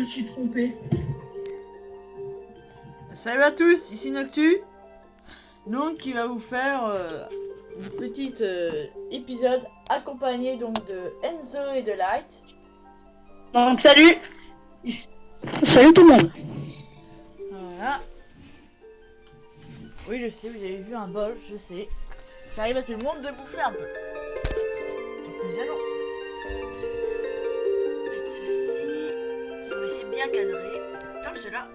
me suis trompé. Salut à tous, ici Noctu. Donc qui va vous faire une petite épisode accompagné donc de Enzo et de Light. Donc salut. Salut tout le monde. Voilà. Oui, je sais, vous avez vu un bol, je sais. Ça arrive à tout le monde de bouffer un peu. Donc nous allons mettre ceci. On va essayer de bien cadrer. Comme cela.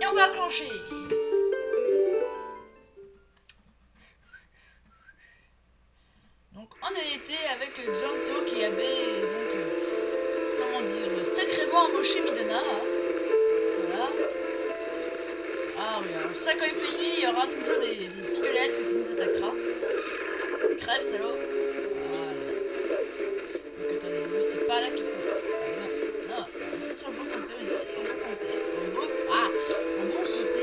Et on va enclencher. Donc on a été avec Xanto qui avait donc comment dire sacrément embauché Midona. Voilà. Ah oui, alors ça quand il fait nuit, il y aura toujours des squelettes qui nous attaquera. Crève salaud. Voilà. Donc attendez, oui, c'est pas là qu'il faut. Non, non, on était sur le bon côté, au bon côté.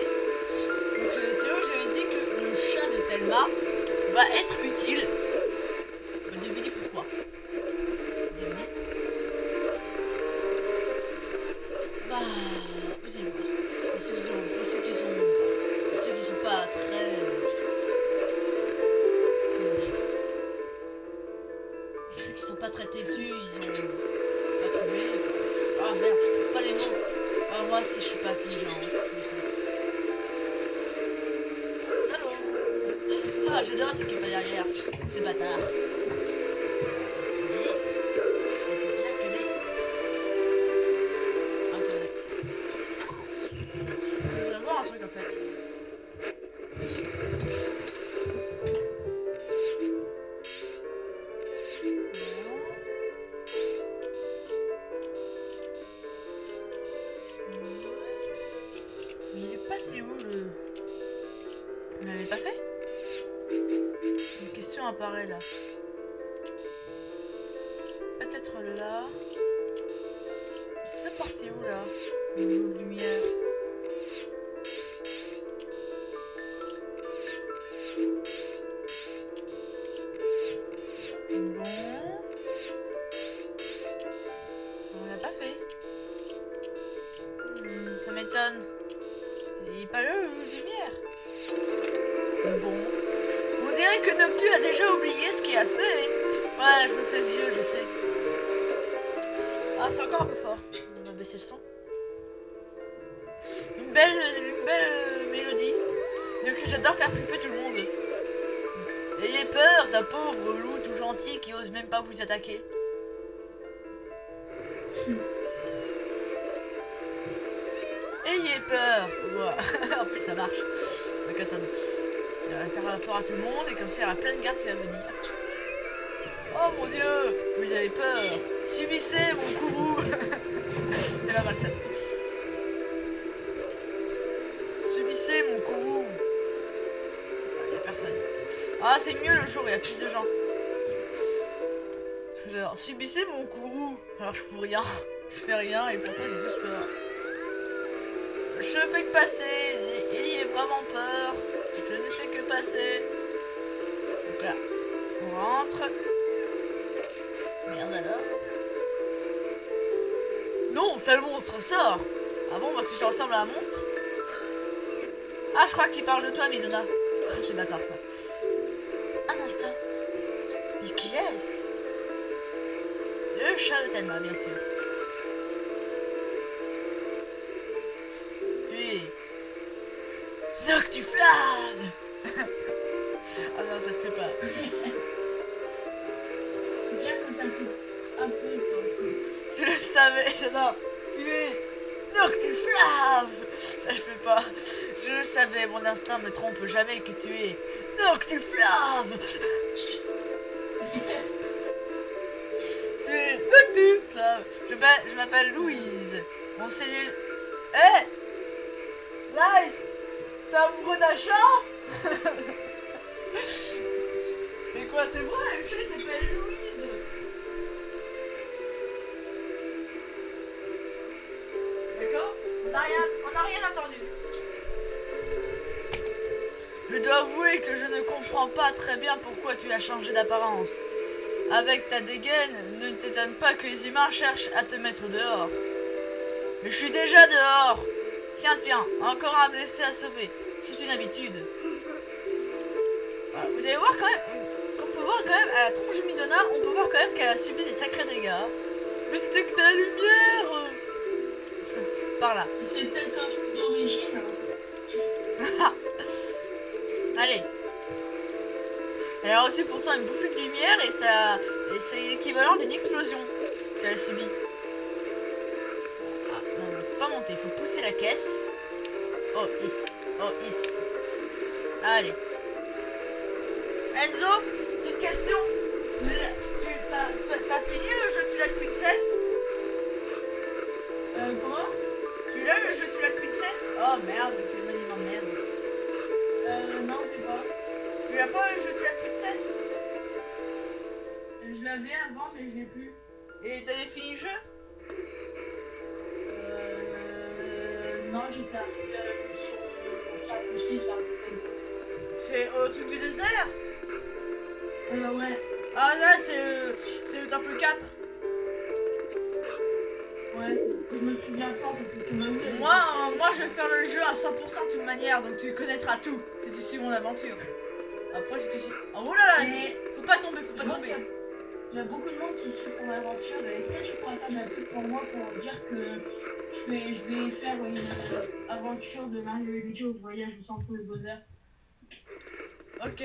Donc c'est là où j'avais dit que le chat de Thelma va être utile. On va deviner pourquoi. Devinez. Bah, vous allez voir. Pour ceux qui sont pas très... comment dire, ceux qui sont pas très têtus, ils ont pas trouvé. Ah merde, je trouve pas les mots. Ah, moi si je suis pas intelligent, je sais. Salaud. Ah, j'adore attaquer pas derrière, c'est bâtard. Mais on peut bien que les... Attendez. Je voudrais voir un truc en fait. Mais il est pas si où le... Vous l'avez pas fait? Une question apparaît là. Peut-être là. C'est parti où là? Le lot de lumière. Bon. On l'a pas fait. Ça m'étonne. Il est pas là le lot de lumière. Bon. On dirait que Noctu a déjà oublié ce qu'il a fait. Ouais, je me fais vieux, je sais. Ah, c'est encore un peu fort. On va baisser le son. Une belle mélodie. Noctu, j'adore faire flipper tout le monde. Ayez peur d'un pauvre loup tout gentil qui ose même pas vous attaquer. Ayez peur. Wow. En plus, ça marche. Donc, attendez. Il va faire rapport à tout le monde et comme ça il y aura plein de gardes qui vont venir. Oh mon dieu, vous avez peur. Subissez mon courroux. C'est pas mal ça. Subissez mon courroux. Il n'y a personne. Ah c'est mieux le jour, il y a plus de gens. Genre, subissez mon courroux. Alors je fous rien. Je fais rien et pourtant j'ai juste peur. Je fais que passer. Ayez vraiment peur. Je ne fais que passer. Donc là, on rentre. Merde alors. Non, c'est le monstre, sort. Ah bon, parce que ça ressemble à un monstre. Ah, je crois qu'il parle de toi, Midona. Ah, c'est bâtard ça. Un instant. Mais qui est-ce? Le chat de Thelma, bien sûr. Puis... Noctuflave. Ah non, ça se fait pas. Bien quand un peu Je le savais, j'adore. Tu es Noctuflave. Ça je fais pas. Je le savais, mon instinct me trompe jamais que tu es Noctuflave. Tu es Noctuflave. Je m'appelle Louise. On s'est... Eh Light, t'es amoureux d'un chat? Mais quoi, c'est vrai, le chat s'appelle Louise. D'accord? On n'a rien entendu. Je dois avouer que je ne comprends pas très bien pourquoi tu as changé d'apparence. Avec ta dégaine, ne t'étonne pas que les humains cherchent à te mettre dehors. Mais je suis déjà dehors. Tiens, encore un blessé à sauver. C'est une habitude. Voilà. Vous allez voir quand même, qu'on peut voir quand même, à la tronche de Midona, on peut voir quand même qu'elle a subi des sacrés dégâts. Mais c'était que de la lumière. Par là. C'est peut-être un truc d'origine. Allez. Elle a reçu pourtant une bouffée de lumière et c'est l'équivalent d'une explosion qu'elle a subie. Ah non, faut pas monter, faut pousser la caisse. Oh, ici. Allez. Enzo, petite question. T'as fini le jeu Twilight Princess? Quoi? Tu l'as le jeu Twilight Princess? Oh merde, quel monument de merde. Non, je sais pas. Tu l'as pas le jeu Twilight Princess? Je l'avais avant, mais je l'ai plus. Et t'avais fini le jeu? Non, j'étais arrivé à la mission 5 ou 6, là. C'est au truc du désert? Ouais. Ah là, c'est le temple 4. Ouais, je me souviens pas parce que tu m'as vu. Moi, je vais faire le jeu à 100% de toute manière, donc tu connaîtras tout si tu suis mon aventure. Après, si tu suis... Oh là là, Mais faut pas tomber. il y a beaucoup de monde qui suit ton aventure. Et est-ce que tu pourrais faire de la pub pour moi pour dire que je vais faire une aventure de Mario et Luigi au voyage du centre de bonheur? Ok.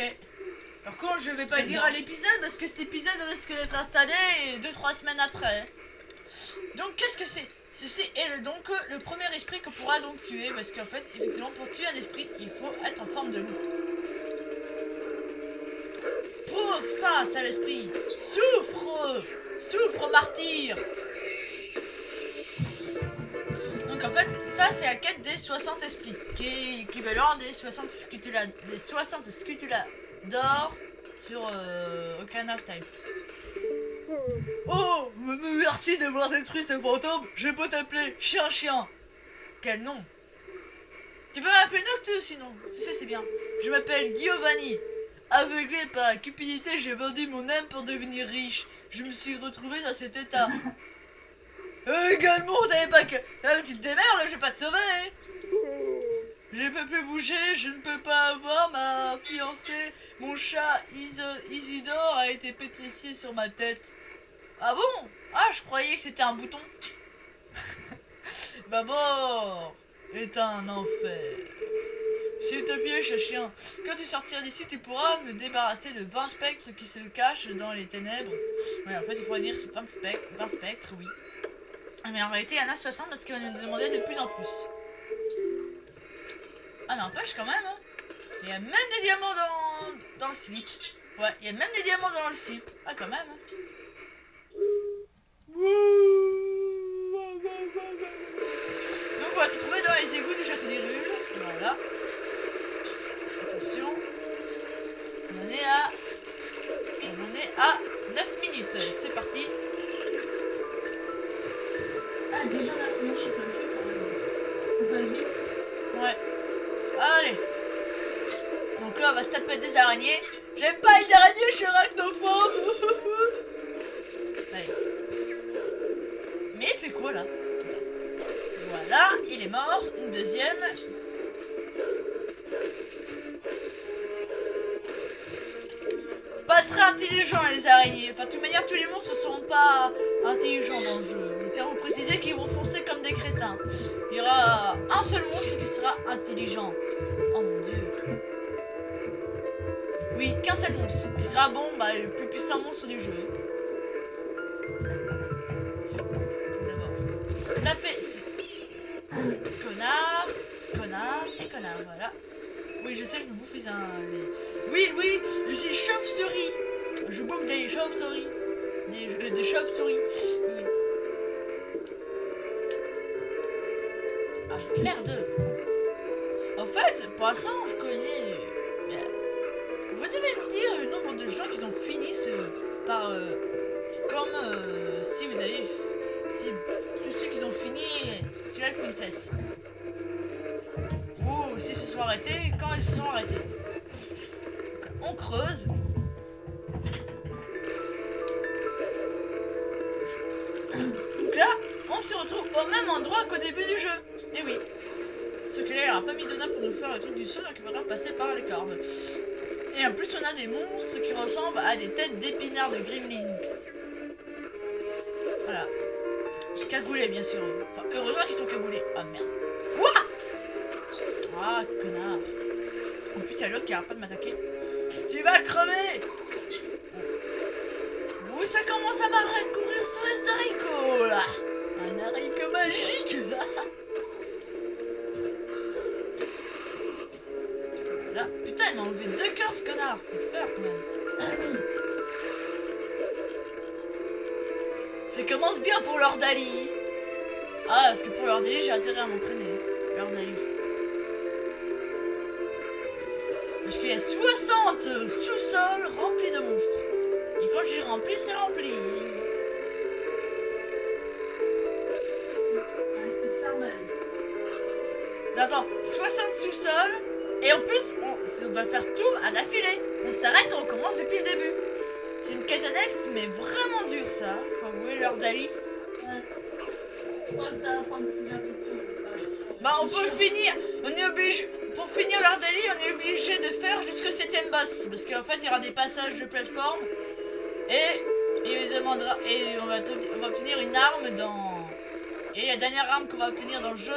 Par contre, je vais pas le dire à l'épisode parce que cet épisode risque d'être installé 2-3 semaines après. Donc, qu'est-ce que c'est? Ceci est donc le premier esprit qu'on pourra donc tuer parce qu'en fait, effectivement, pour tuer un esprit, il faut être en forme de loup. Prouve ça, sale esprit. Souffre, martyr. Donc en fait, ça c'est la quête des 60 esprits, qui est équivalent des 60 scutulas d'or sur Ocarina of Time. Oh, merci d'avoir détruit ce fantôme. Je peux t'appeler Chien. Quel nom? Tu peux m'appeler Noctu sinon. Tu sais, c'est bien. Je m'appelle Giovanni. Aveuglé par la cupidité, j'ai vendu mon âme pour devenir riche. Je me suis retrouvé dans cet état. Également, t'avais pas que... tu te démerdes, je vais pas te sauver. Je peux plus bouger, je ne peux pas avoir ma fiancée. Mon chat Isidore a été pétrifié sur ma tête. Ah bon? Ah, je croyais que c'était un bouton. Mort est un enfer. S'il te plaît, chien, quand tu sortiras d'ici, tu pourras me débarrasser de 20 spectres qui se cachent dans les ténèbres. Ouais, en fait, il faut venir sur 20 spectres, oui. Mais en réalité, il y en a 60 parce qu'on nous demandait de plus en plus. Ah, n'empêche quand même, hein. Il y a même des diamants dans le slip. Ouais, il y a même des diamants dans le slip. Ah, quand même, hein. Donc on va se trouver dans les égouts du château d'Hyrule. Voilà. Attention. On en est à 9 minutes. C'est parti. Ah, déjà la première c'est pas vite. Ouais. Allez. Donc là on va se taper des araignées. J'aime pas les araignées, je suis arachnophobe. Allez. Mais il fait quoi là? Voilà, il est mort. Une deuxième. Pas très intelligent les araignées. Enfin, de toute manière, tous les monstres ne seront pas intelligents dans le jeu. Je tiens à vous préciser qu'ils vont foncer comme des crétins. Il y aura un seul monstre qui sera intelligent. Oh mon dieu. Oui, qu'un seul monstre. Qui sera bon, le plus puissant monstre du jeu. D'abord, taper. Connard, voilà. Oui, je sais, je me bouffe les... Oui, je suis chauve-souris. Je bouffe des chauves-souris. Des chauves-souris. Oui. Ah, merde. En fait, pour l'instant, je connais... Vous devez me dire le nombre de gens qui ont fini par... si vous avez... Si tous ceux qui ont fini Twilight Princess. Ou s'ils se sont arrêtés, quand ils se sont arrêtés. On creuse. Donc là, on se retrouve au même endroit qu'au début du jeu. Et oui. Ce que là, il n'y aura pas Midona pour nous faire le truc du saut, donc il faudra passer par les cordes. Et en plus, on a des monstres qui ressemblent à des têtes d'épinards de Gremlins. Voilà. Cagoulés, bien sûr. Enfin, heureusement qu'ils sont cagoulés. Ah merde. Quoi? Ah, connard. En plus, il y a l'autre qui arrête pas de m'attaquer. Tu vas crever! Ouh, ça commence à m'arrêter de courir sur les haricots, là! Un haricot magique! Là, putain, il m'a enlevé 2 cœurs, ce connard! Faut le faire, quand même. Ça commence bien pour Lord Ali. Ah, parce que pour Lord Ali, j'ai intérêt à m'entraîner. Lord Ali. Parce qu'il y a 60 sous-sols remplis de monstres. Et quand j'ai rempli, c'est rempli. Attends, 60 sous-sols. Et en plus, on doit faire tout à l'affilée. On s'arrête et on commence depuis le début. C'est une quête annexe, mais vraiment dur ça. Faut avouer, Lord Ali. Bah, on peut finir. On est obligé. Pour finir Lord Ali, on est obligé de faire jusqu'au 7ème boss. Parce qu'en fait, il y aura des passages de plateforme. Et il demandera. Et on va obtenir une arme dans. Et la dernière arme qu'on va obtenir dans le jeu.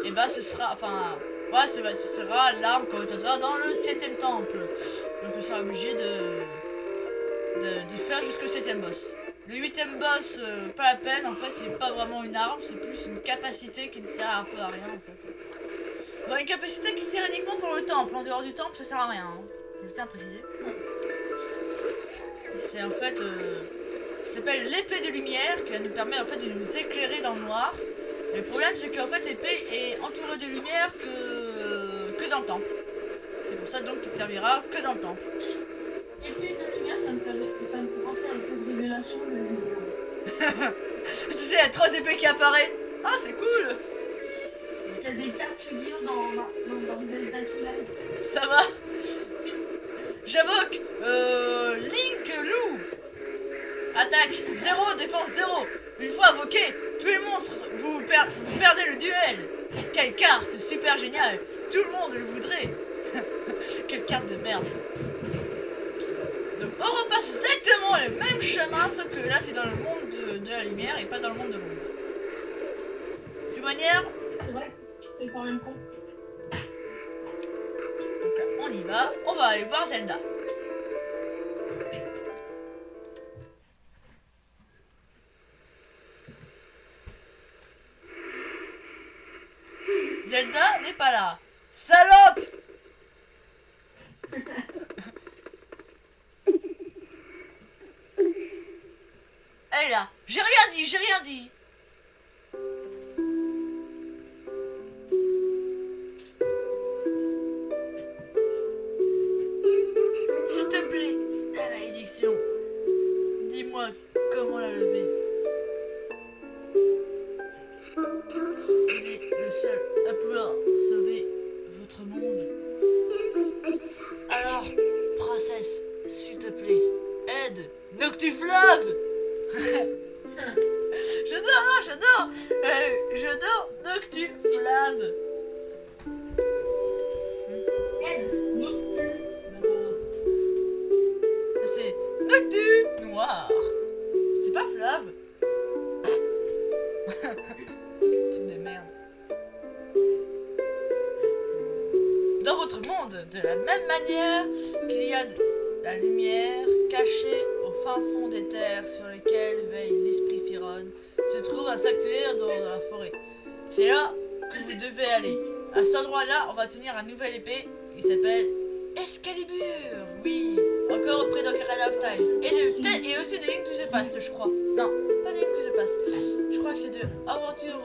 Et bah, ce sera. Enfin. Ouais, ce sera l'arme qu'on obtiendra dans le 7ème temple. Donc, on sera obligé de faire jusqu'au 7ème boss. Le 8ème boss, pas la peine, en fait, c'est pas vraiment une arme, c'est plus une capacité qui ne sert un peu à rien, en fait. Bon, une capacité qui sert uniquement pour le temple, en dehors du temple, ça sert à rien, hein. Je tiens à préciser. C'est en fait, ça s'appelle l'épée de lumière, qui nous permet en fait de nous éclairer dans le noir. Le problème, c'est qu'en fait, l'épée est entourée de lumière que dans le temple. C'est pour ça donc qu'il servira que dans le temple. Épée de lumière, ça me fait penser à l'épée de révélation de Tu sais, il y a 3 épées qui apparaissent. Ah, c'est cool. Il y a des cartes Yu-Gi-Oh dans Zelda Twilight. Ça va. J'invoque Link Lou. Attaque 0, défense 0. Une fois invoqué, tous les monstres, vous perdez le duel. Quelle carte super géniale. Tout le monde le voudrait. Quelle carte de merde. Donc on repasse exactement le même chemin, sauf que là c'est dans le monde de la lumière et pas dans le monde de l'ombre. De toute manière, C'est vrai, c'est quand même con. donc là, on y va, on va aller voir Zelda. Zelda n'est pas là. Salope! Elle est là. J'ai rien dit, j'ai rien dit. S'il te plaît, la malédiction. Dis-moi comment la lever. Il est le seul à pouvoir sauver votre monde. Alors, princesse, s'il te plaît, aide Noctiflave. J'adore Noctiflave. C'est Noctu Noir. C'est pas Flave. Type de merde. Dans votre monde, de la même manière qu'il y a de la lumière cachée au fin fond des terres sur lesquelles veille l'esprit Firon, se trouve un sanctuaire dans la forêt. C'est là que vous devez aller. À cet endroit-là, on va tenir une nouvelle épée. Il s'appelle Excalibur. Oui, encore auprès d'Ocarina of Time. Et aussi de Link to the Past, je crois. Non, pas de Link to the Past. Je crois que c'est de Aventure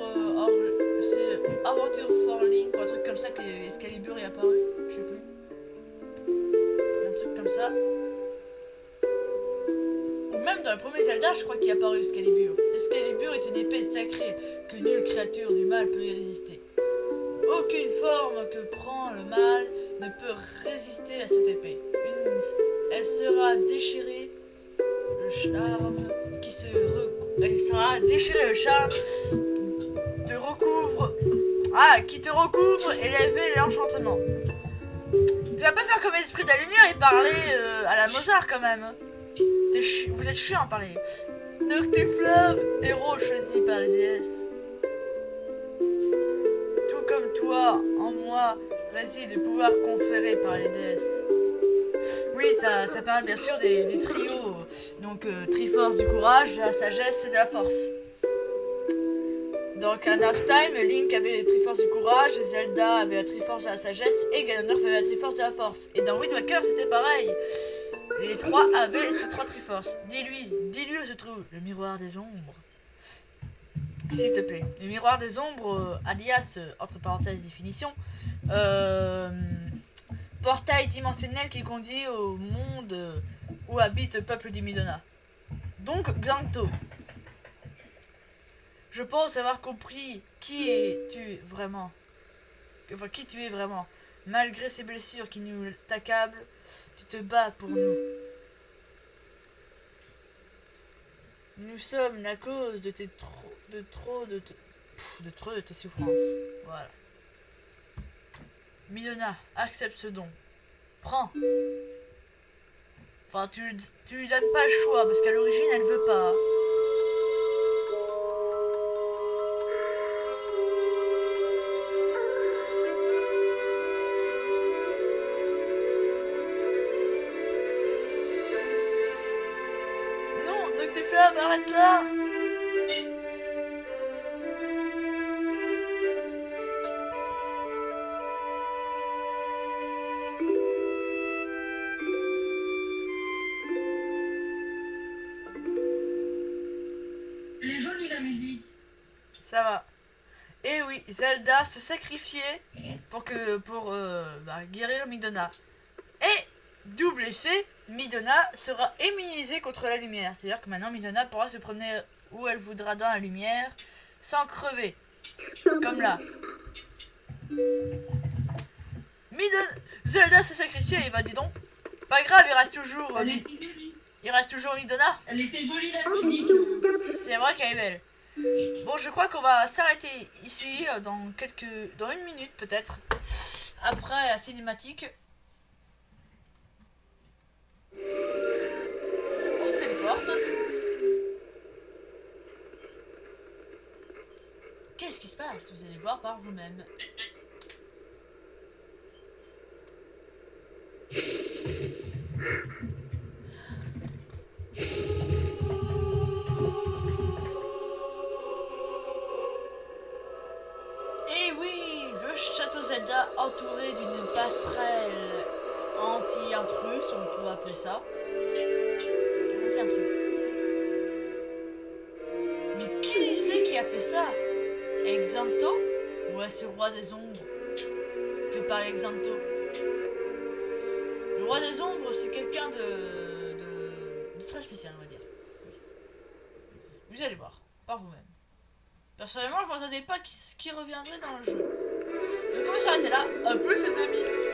for Link ou un truc comme ça que Excalibur est apparu. Je sais plus. Un truc comme ça. Ou même dans le premier Zelda, je crois qu'il est apparu Excalibur. Excalibur est une épée sacrée que nulle créature du mal peut y résister. Aucune forme que prend le mal ne peut résister à cette épée. Elle sera déchirée, le charme qui se Elle sera déchirer le charme, te recouvre. Ah, qui te recouvre et lever l'enchantement. Tu vas pas faire comme esprit de la lumière et parler à la Mozart quand même. Vous êtes chiant à parler. Noctiflamme, héros choisi par les déesses. Tout comme toi, en moi, réside le pouvoir conféré par les déesses. Oui, ça parle bien sûr des trios. Donc, Triforce du courage, de la sagesse et de la force. Donc, à Half-Time, Link avait la Triforce du courage, Zelda avait la Triforce de la sagesse et Ganondorf avait la Triforce de la force. Et dans Wind Waker, c'était pareil. Les trois avaient ces trois Triforces. Dis-lui où se trouve le miroir des ombres. S'il te plaît. Le miroir des ombres, alias, entre parenthèses, définition, portail dimensionnel qui conduit au monde où habite le peuple du Midona. Donc, Xanto. Je pense avoir compris qui tu es vraiment. Malgré ces blessures qui nous t'accablent, tu te bats pour nous. Nous sommes la cause de tes souffrances. Voilà. Midona, accepte ce don. Prends. Enfin, tu lui donnes pas le choix parce qu'à l'origine elle veut pas. Noctiflamme, arrête là! Elle est jolie la musique. Ça va. Et oui, Zelda se sacrifiait pour guérir Midona. Et double effet, Midona sera immunisée contre la lumière. C'est-à-dire que maintenant Midona pourra se promener où elle voudra dans la lumière sans crever. Comme là. Zelda se sacrifie et bah dis donc. Pas grave, il reste toujours Midona. Elle était jolie la musique. C'est vrai qu'elle est belle. Bon, je crois qu'on va s'arrêter ici dans une minute peut-être. Après la cinématique. On se téléporte. Qu'est-ce qui se passe? Vous allez voir par vous-même. Et oui, le château Zelda entouré d'une passerelle anti-intrus, on pourrait appeler ça. Anti-intrus. Mais qui c'est qui a fait ça? Xanto? Ou est-ce le roi des ombres que parlait Xanto? Le roi des ombres, c'est quelqu'un de très spécial, on va dire. Vous allez voir, par vous-même. Personnellement, je ne m'attendais pas qu'il reviendrait dans le jeu. Donc on va s'arrêter là. A plus les amis.